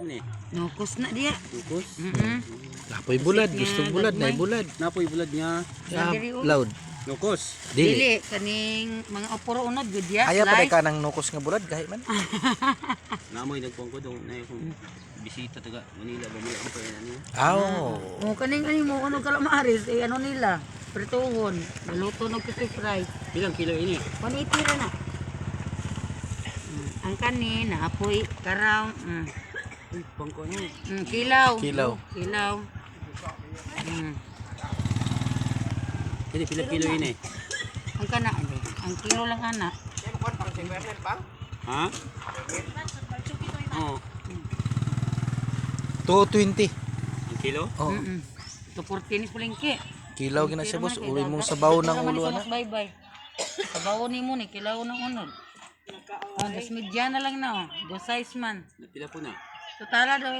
ni. Nukos na dia. Nukos. Napoy bulad, gusto bulad na bulad. Napoy bulad niya. Loud. Nukos. Dili kaning mga oporo unod gud ya. Aya pa ka nang nukos nga bulad gahi man. Namoy nagkuan ko dong na akong bisita taga Manila ba may ampay na niya. Aw. Mo kaning ani mo ano kalamaris eh ano nila. Prituhon, naluto ng crispy fry. Bilang kilo ini? 180 ra na. Ang kanin naapoy karaw. Uy, pangko ano? Kilaw. Kilaw. Kilaw. Jadi pila kilo ini? Ang kana ani. Ang kilo lang ana. Ha? Oh, 220. ang kilo? Oh. To 14 ni palengke. Kilaw gina siya boss, uwi mong sabaw ng ulo ana. Bye-bye. Sabaw ni mo ni kilaw ng unod. Oh, das media na lang na oh. Go size man. Pila po na? Totala daw